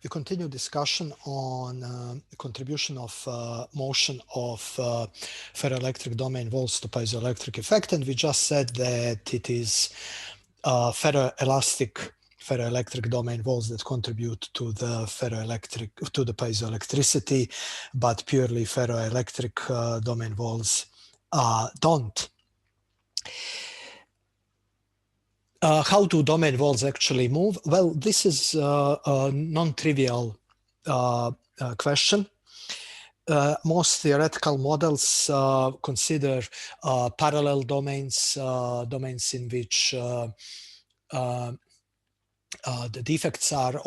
We continue discussion on the contribution of motion of ferroelectric domain volts to piezoelectric effect, and we just said that it is ferroelectric domain volts that contribute to the piezoelectricity, but purely ferroelectric domain volts don't. How do domain volts actually move? Well, this is a non-trivial question. Most theoretical models consider parallel domains, domains in which the defects are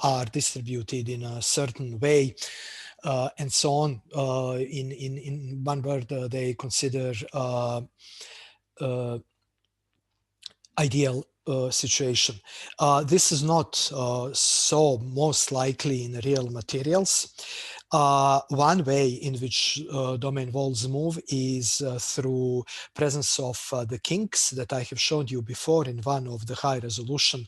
are distributed in a certain way, and so on. In one word, they consider ideal situation. This is not so most likely in real materials. One way in which domain volts move is through presence of the kinks that I have showed you before in one of the high resolution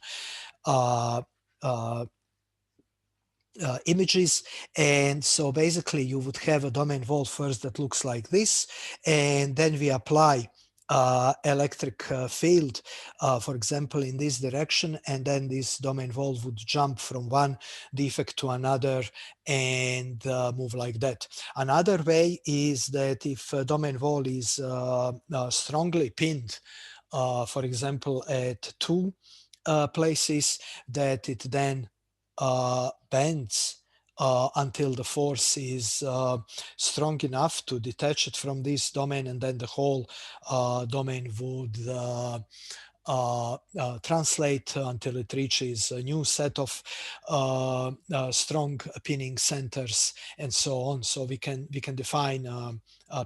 images. And so basically you would have a domain volt first that looks like this, and then we apply electric field, for example, in this direction, and then this domain volt would jump from one defect to another and move like that. Another way is that if a domain volt is strongly pinned, for example, at two places, that it then bends until the force is strong enough to detach it from this domain, and then the whole domain would translate until it reaches a new set of strong pinning centers, and so on. So we can define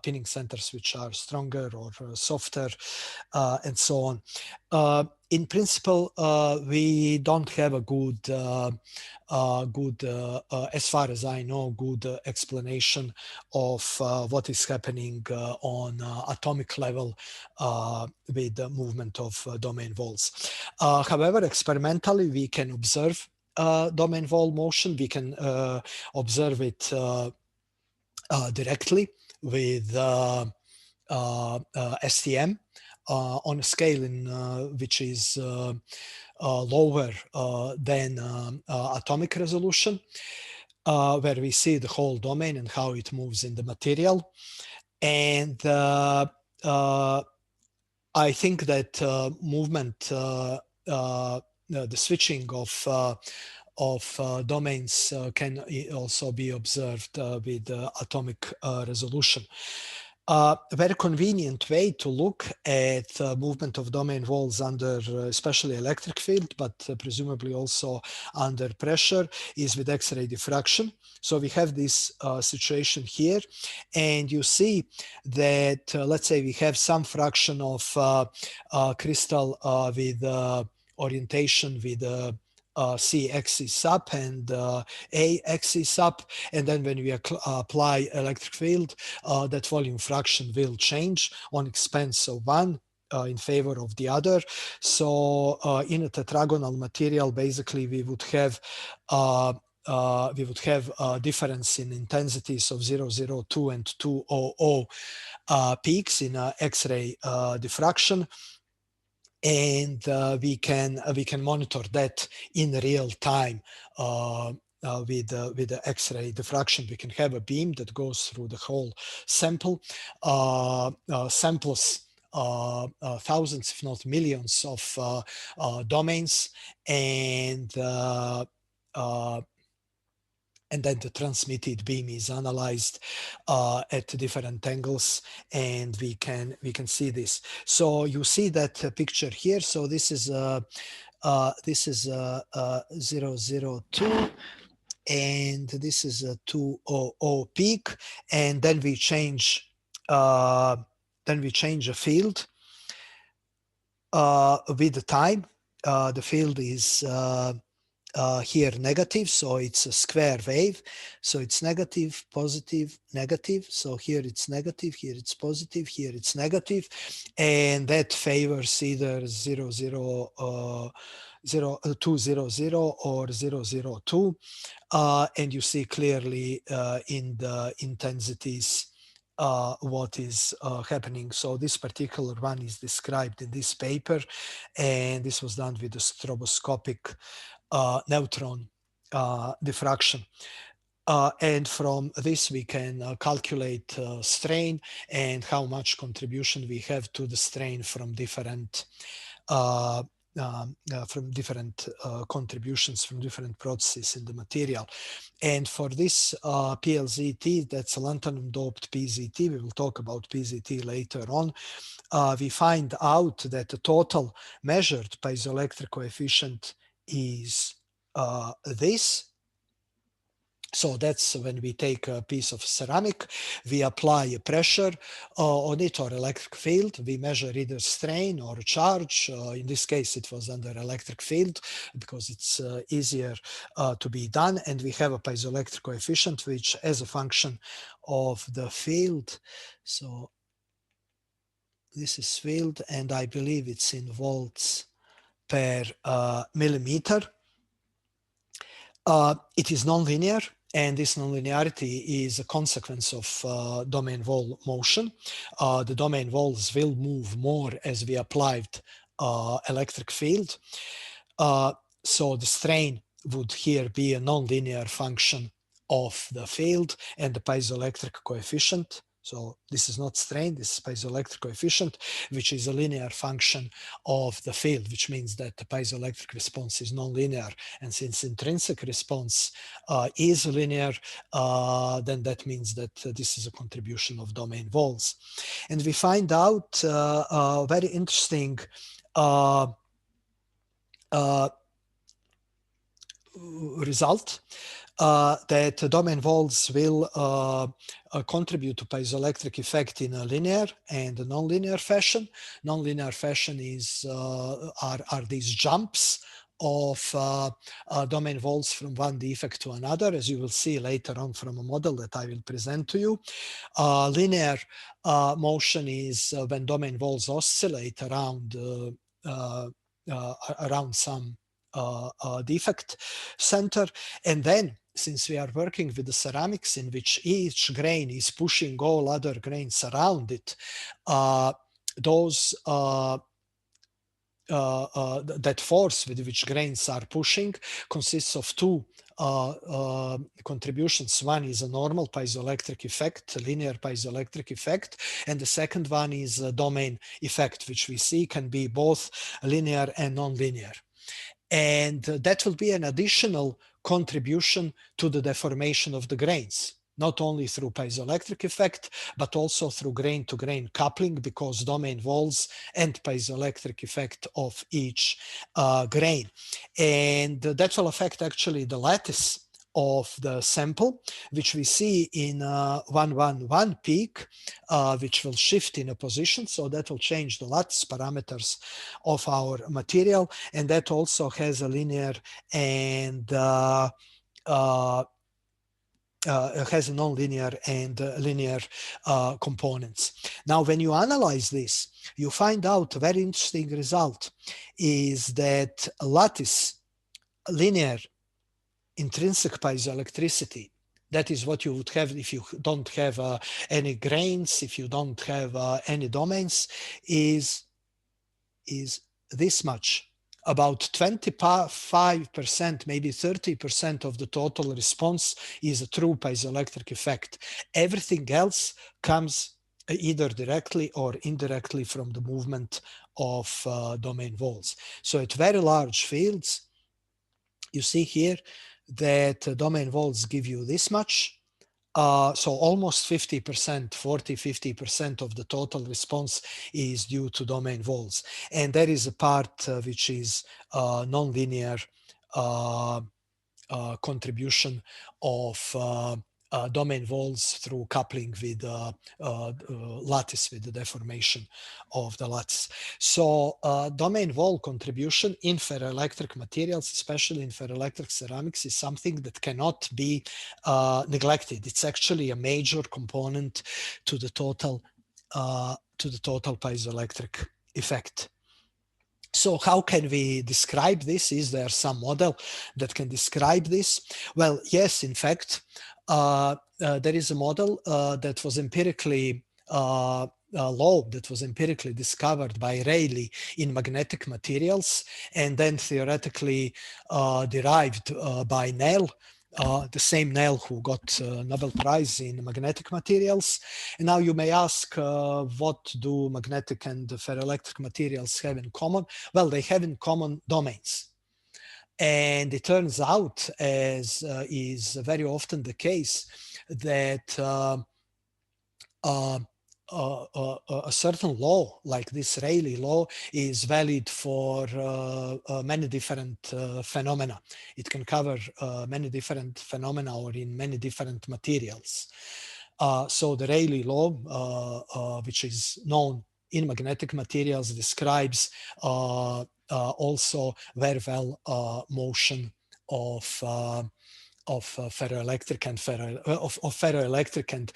pinning centers which are stronger or softer, and so on. In principle, we don't have a good, as far as I know, good explanation of what is happening on atomic level with the movement of domain volts. However, experimentally, we can observe domain volt motion. We can observe it directly with STM. On a scale which is lower than atomic resolution, where we see the whole domain and how it moves in the material. And I think that movement, the switching of domains can also be observed with atomic resolution. Very convenient way to look at movement of domain volts under especially electric field, but presumably also under pressure, is with X-ray diffraction. So we have this situation here, and you see that let's say we have some fraction of crystal with orientation with C axis up and A axis up, and then when we apply electric field, that volume fraction will change on expense of one in favor of the other. So in a tetragonal material, basically we would have a difference in intensities of 002 and 200 peaks in X-ray diffraction. And we can monitor that in real time with the X-ray diffraction. We can have a beam that goes through the whole sample, samples thousands, if not millions, of domains, and then the transmitted beam is analyzed at different angles, and we can see this. So you see that picture here. So this is 002, and this is a 200 peak, and then we change a field with the time. The field is here negative, so it's a square wave, so it's negative, positive, negative. So here it's negative, here it's positive, here it's negative, and that favors either 002 200 or 002, and you see clearly in the intensities what is happening. So this particular one is described in this paper, and this was done with the stroboscopic neutron diffraction. And from this we can calculate strain and how much contribution we have to the strain from different contributions from different processes in the material. And for this PLZT, that's a lanthanum doped PZT, we will talk about PZT later on, we find out that the total measured piezoelectric coefficient is this. So that's when we take a piece of ceramic, we apply a pressure on it or electric field. We measure either strain or charge. In this case, it was under electric field because it's easier to be done. And we have a piezoelectric coefficient, which as a function of the field. So this is field, and I believe it's in volts per millimeter. It is nonlinear. And this nonlinearity is a consequence of domain wall motion. The domain walls will move more as we applied electric field. So the strain would here be a nonlinear function of the field and the piezoelectric coefficient. So this is not strain, this is piezoelectric coefficient, which is a linear function of the field, which means that the piezoelectric response is nonlinear. And since intrinsic response is linear, then that means that this is a contribution of domain walls. And we find out a very interesting result that domain walls will contribute to piezoelectric effect in a linear and a nonlinear fashion. Nonlinear fashion is are these jumps of domain walls from one defect to another, as you will see later on from a model that I will present to you. Linear motion is when domain walls oscillate around some defect center. And then, since we are working with the ceramics in which each grain is pushing all other grains around it, that force with which grains are pushing consists of two contributions. One is a normal piezoelectric effect, a linear piezoelectric effect, and the second one is a domain effect, which we see can be both linear and non-linear. And that will be an additional contribution to the deformation of the grains, not only through piezoelectric effect, but also through grain-to-grain coupling, because domain walls and piezoelectric effect of each grain. And that will affect actually the lattice of the sample, which we see in 111 peak, which will shift in a position. So that will change the lattice parameters of our material. And that also has a linear and has a non-linear and linear components. Now, when you analyze this, you find out a very interesting result is that lattice linear intrinsic piezoelectricity, that is what you would have if you don't have any grains, if you don't have any domains, is this much. About 25%, maybe 30% of the total response is a true piezoelectric effect. Everything else comes either directly or indirectly from the movement of domain walls. So at very large fields, you see here that domain walls give you this much. So almost 50%, 40-50% of the total response is due to domain walls. And there is a part which is nonlinear contribution of domain walls through coupling with lattice, with the deformation of the lattice. So domain wall contribution in ferroelectric materials, especially in ferroelectric ceramics, is something that cannot be neglected. It's actually a major component to the total piezoelectric effect. So how can we describe this? Is there some model that can describe this? Well, yes, in fact, there is a model that was empirically law that was empirically discovered by Rayleigh in magnetic materials and then theoretically derived by Nell, the same Nell who got Nobel Prize in magnetic materials. And now you may ask, what do magnetic and ferroelectric materials have in common? Well, they have in common domains. And it turns out, as is very often the case, that a certain law like this Rayleigh law is valid for many different phenomena. It can cover many different phenomena or in many different materials. So the Rayleigh law, which is known in magnetic materials, describes also very well motion of ferroelectric and ferroelectric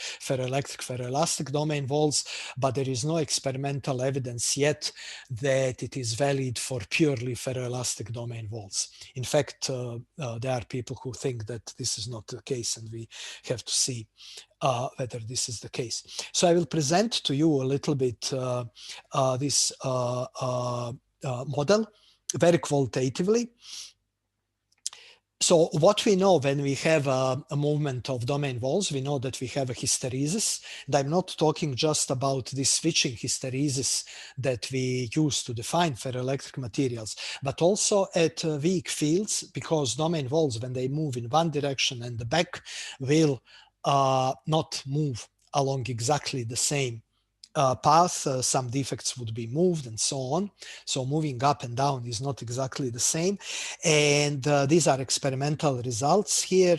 feroelastic domain walls, but there is no experimental evidence yet that it is valid for purely ferroelastic domain walls. In fact, there are people who think that this is not the case, and we have to see whether this is the case. So I will present to you a little bit this model very qualitatively. So what we know when we have a movement of domain walls, we know that we have a hysteresis. And I'm not talking just about this switching hysteresis that we use to define ferroelectric materials, but also at weak fields, because domain walls, when they move in one direction and the back, will not move along exactly the same path. Some defects would be moved and so on. So moving up and down is not exactly the same. And these are experimental results. Here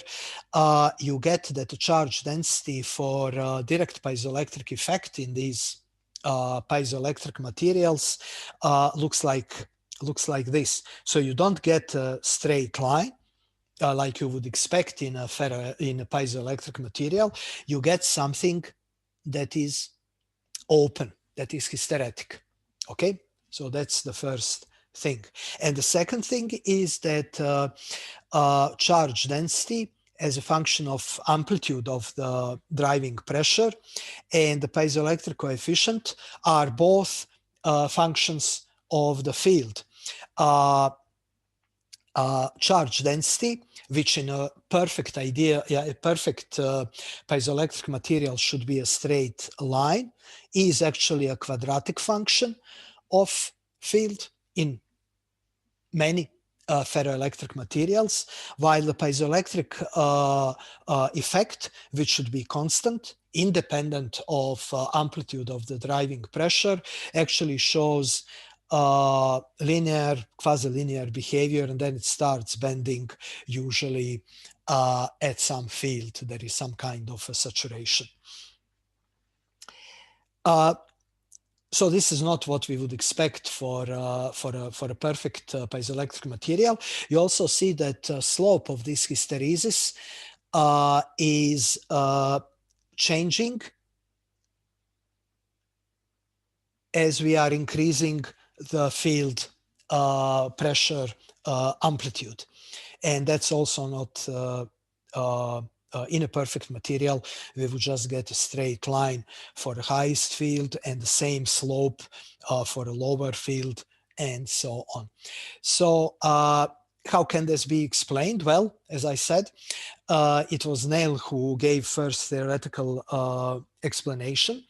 you get that the charge density for direct piezoelectric effect in these piezoelectric materials looks like this. So you don't get a straight line like you would expect in a piezoelectric material. You get something that is open, that is hysteretic. Okay, so that's the first thing. And the second thing is that charge density as a function of amplitude of the driving pressure and the piezoelectric coefficient are both functions of the field. Charge density, which in a perfect idea, a perfect piezoelectric material should be a straight line, is actually a quadratic function of field in many ferroelectric materials, while the piezoelectric effect, which should be constant, independent of amplitude of the driving pressure, actually shows linear, quasi-linear behavior, and then it starts bending usually at some field. There is some kind of a saturation. So this is not what we would expect for a perfect piezoelectric material. You also see that slope of this hysteresis is changing as we are increasing the field pressure amplitude. And that's also not in a perfect material. We would just get a straight line for the highest field and the same slope for the lower field and so on. So how can this be explained? Well, as I said, it was Nell who gave first theoretical explanation.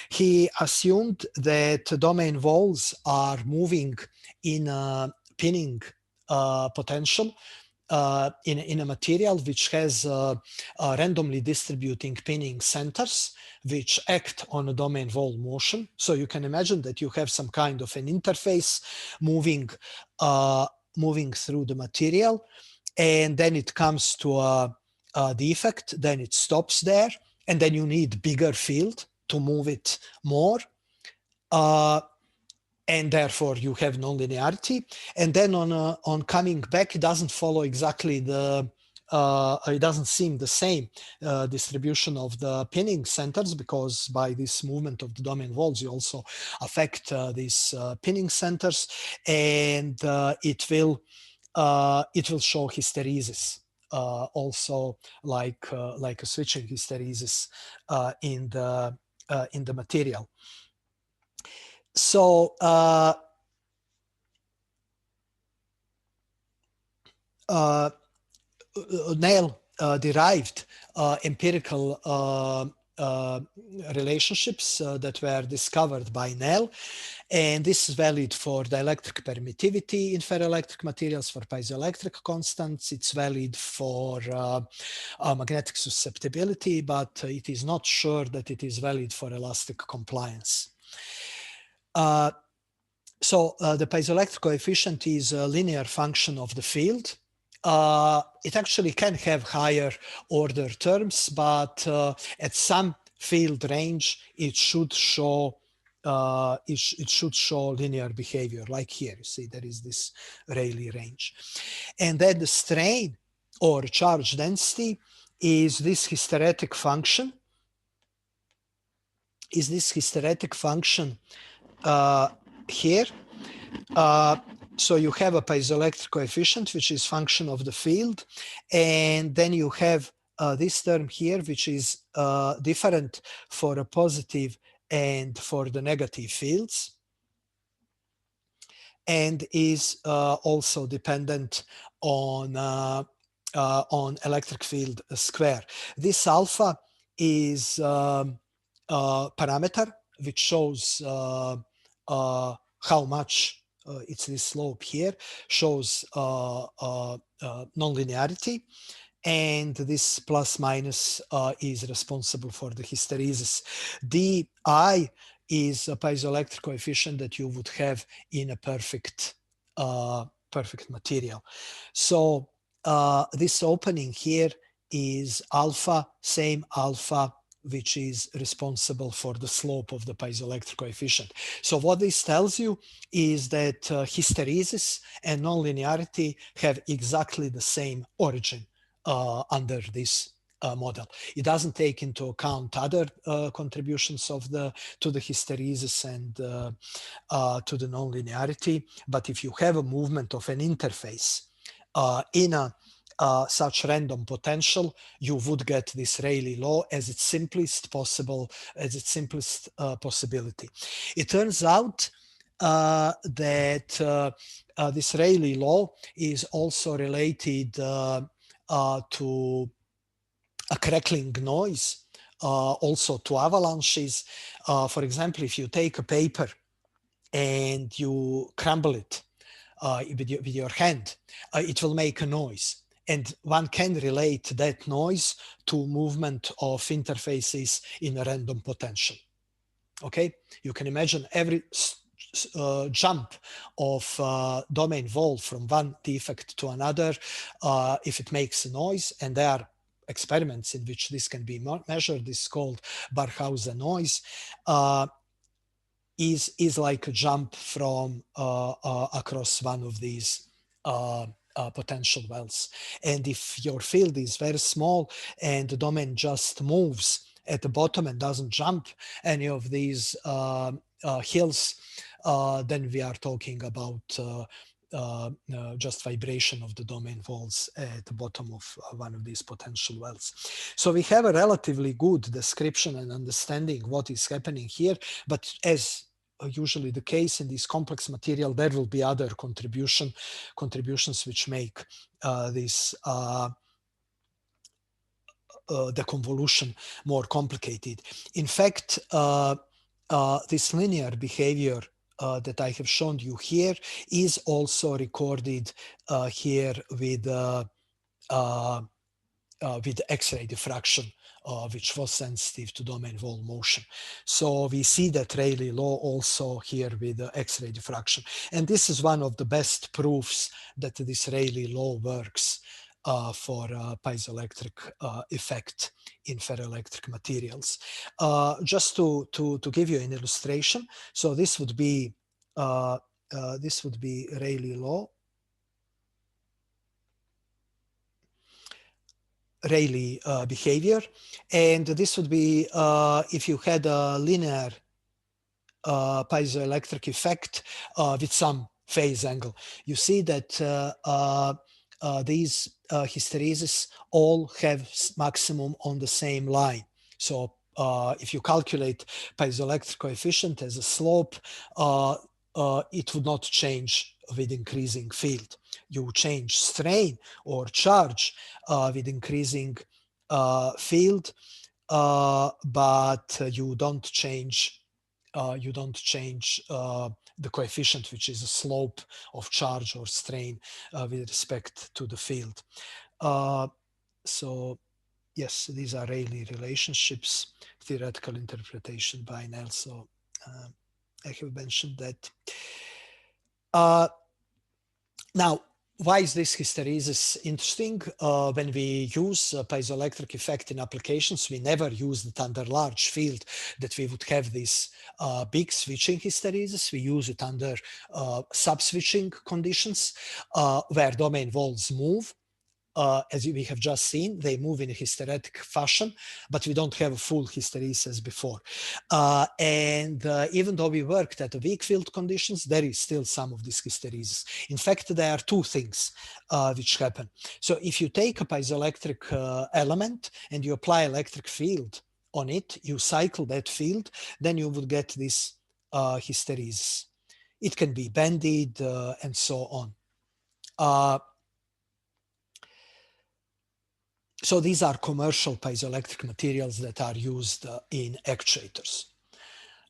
He assumed that domain walls are moving in a pinning potential in a material which has randomly distributing pinning centers which act on a domain wall motion. So you can imagine that you have some kind of an interface moving through the material, and then it comes to a defect, then it stops there, and then you need bigger field to move it more. And therefore you have nonlinearity. And then on coming back, it doesn't follow exactly the it doesn't seem the same distribution of the pinning centers, because by this movement of the domain walls you also affect these pinning centers, and it will show hysteresis. Also like a switching hysteresis in the material. So Nail derived empirical relationships that were discovered by Nail, and this is valid for dielectric permittivity in ferroelectric materials, for piezoelectric constants. It's valid for magnetic susceptibility, but it is not sure that it is valid for elastic compliance. So the piezoelectric coefficient is a linear function of the field. It actually can have higher order terms, but at some field range, it should show linear behavior. Like here, you see there is this Rayleigh range, and then the strain or charge density is this hysteretic function. Here. So you have a piezoelectric coefficient, which is function of the field, and then you have this term here, which is different for a positive and for the negative fields, and is also dependent on electric field square. This alpha is parameter which shows how much it's this slope here, shows nonlinearity, and this plus minus is responsible for the hysteresis. Di is a piezoelectric coefficient that you would have in a perfect material. So this opening here is alpha, same alpha, which is responsible for the slope of the piezoelectric coefficient. So what this tells you is that hysteresis and nonlinearity have exactly the same origin under this model. It doesn't take into account other contributions to the hysteresis and to the nonlinearity. But if you have a movement of an interface in a such random potential, you would get this Rayleigh law as its simplest possibility. It turns out that this Rayleigh law is also related to a crackling noise, also to avalanches. For example, if you take a paper and you crumble it with your hand, it will make a noise. And one can relate that noise to movement of interfaces in a random potential. Okay, you can imagine every jump of domain wall from one defect to another, if it makes a noise, and there are experiments in which this can be measured. This is called Barkhausen noise. Is like a jump from across one of these potential wells. And if your field is very small and the domain just moves at the bottom and doesn't jump any of these hills, then we are talking about just vibration of the domain walls at the bottom of one of these potential wells. So we have a relatively good description and understanding what is happening here, but as usually the case in this complex material, there will be other contributions which make this the convolution more complicated. In fact, this linear behavior that I have shown you here is also recorded here with X-ray diffraction, which was sensitive to domain wall motion. So we see that Rayleigh law also here with X-ray diffraction. And this is one of the best proofs that this Rayleigh law works for piezoelectric effect in ferroelectric materials. Just to give you an illustration, so this would be Rayleigh law. Rayleigh behavior. And this would be if you had a linear piezoelectric effect with some phase angle. You see that these hysteresis all have maximum on the same line. So if you calculate piezoelectric coefficient as a slope, it would not change with increasing field. You change strain or charge with increasing field, but you don't change the coefficient, which is a slope of charge or strain with respect to the field. So yes, these are Rayleigh relationships, theoretical interpretation by Nell. So I have mentioned that. Now, why is this hysteresis interesting? When we use piezoelectric effect in applications, we never use it under large field that we would have this big switching hysteresis. We use it under sub-switching conditions where domain walls move. As we have just seen, they move in a hysteretic fashion, but we don't have a full hysteresis as before. And even though we worked at the weak field conditions, there is still some of this hysteresis. In fact, there are two things which happen. So if you take a piezoelectric element and you apply electric field on it, you cycle that field, then you would get this hysteresis. It can be bended and so on. So these are commercial piezoelectric materials that are used in actuators.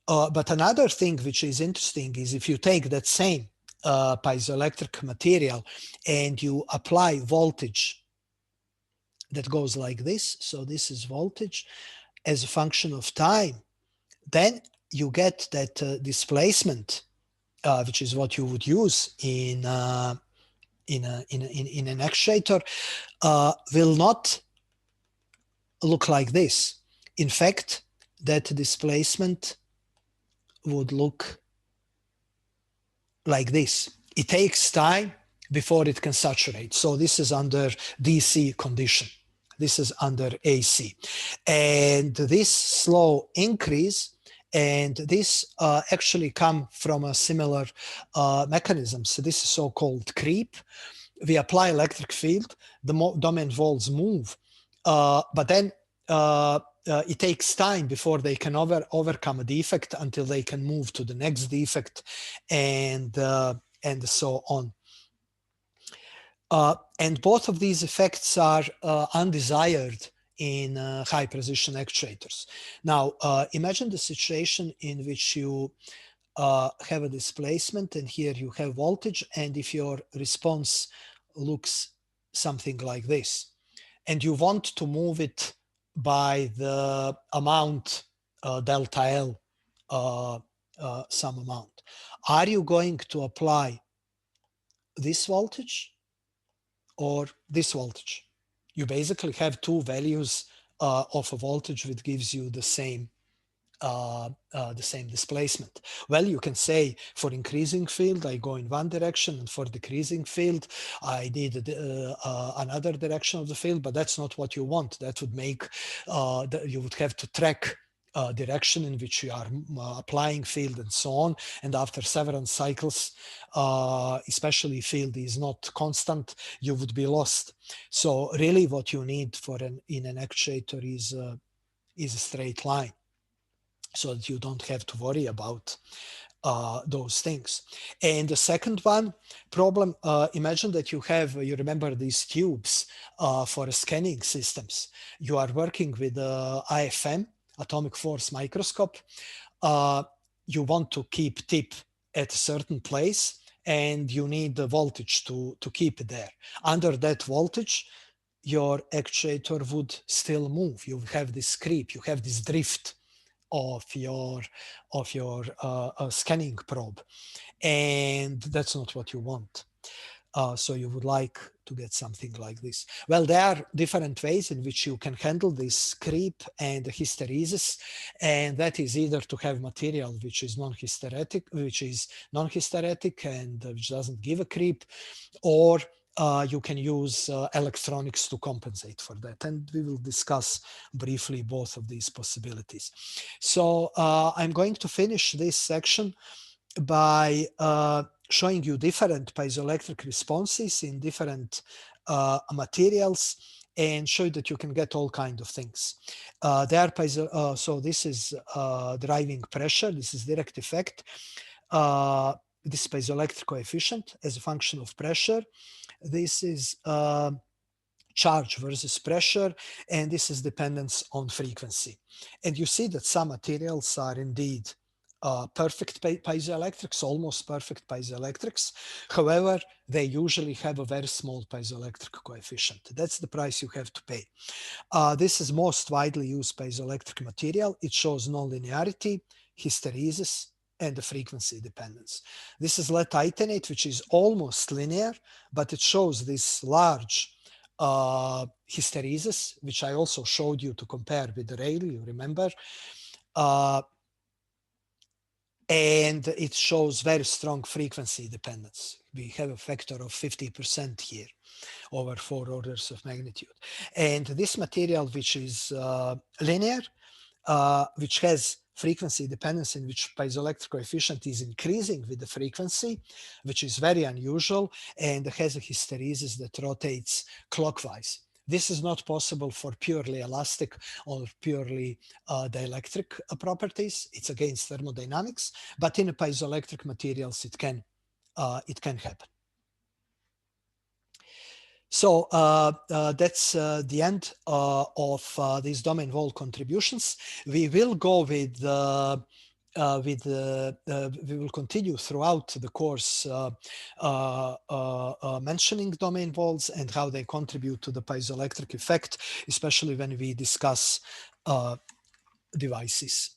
But another thing which is interesting is if you take that same piezoelectric material and you apply voltage that goes like this, so this is voltage as a function of time, then you get that displacement, which is what you would use in an actuator, will not look like this. In fact, that displacement would look like this. It takes time before it can saturate. So this is under DC condition. This is under AC. And this slow increase, and this actually come from a similar mechanism. So this is so-called creep. We apply electric field, the domain walls move, but then it takes time before they can overcome a defect until they can move to the next defect, and so on. And both of these effects are undesired in high precision actuators. Now, imagine the situation in which you have a displacement, and here you have voltage, and if your response looks something like this, and you want to move it by the amount delta L, some amount, are you going to apply this voltage or this voltage? You basically have two values of a voltage which gives you the same displacement. Well, you can say for increasing field, I go in one direction, and for decreasing field, I need another direction of the field, but that's not what you want. That would make, you would have to track direction in which you are applying field and so on. And after several cycles, especially field is not constant, you would be lost. So really what you need in an actuator is a straight line, so that you don't have to worry about those things. And the second one problem, imagine that you remember these tubes for scanning systems. You are working with IFM, atomic force microscope. You want to keep tip at a certain place, and you need the voltage to keep it there. Under that voltage, your actuator would still move. You have this creep, you have this drift of your scanning probe, and that's not what you want. So you would like to get something like this. Well, there are different ways in which you can handle this creep and hysteresis, and that is either to have material which is non-hysteretic and which doesn't give a creep, or you can use electronics to compensate for that. And we will discuss briefly both of these possibilities. So I'm going to finish this section by showing you different piezoelectric responses in different materials, and show you that you can get all kinds of things. So this is driving pressure. This is direct effect. This piezoelectric coefficient as a function of pressure. This is charge versus pressure, and this is dependence on frequency. And you see that some materials are indeed perfect piezoelectrics, almost perfect piezoelectrics. However, they usually have a very small piezoelectric coefficient. That's the price you have to pay. This is most widely used piezoelectric material. It shows nonlinearity, hysteresis, and the frequency dependence. This is lead titanate, which is almost linear, but it shows this large hysteresis, which I also showed you to compare with the rail, you remember. And it shows very strong frequency dependence. We have a factor of 50% here over 4 orders of magnitude. And this material, which is linear, which has frequency dependence in which piezoelectric coefficient is increasing with the frequency, which is very unusual, and has a hysteresis that rotates clockwise. This is not possible for purely elastic or purely dielectric properties. It's against thermodynamics, but in piezoelectric materials, it can happen. So that's the end of these domain wall contributions. We will go with we will continue throughout the course mentioning domain walls and how they contribute to the piezoelectric effect, especially when we discuss devices.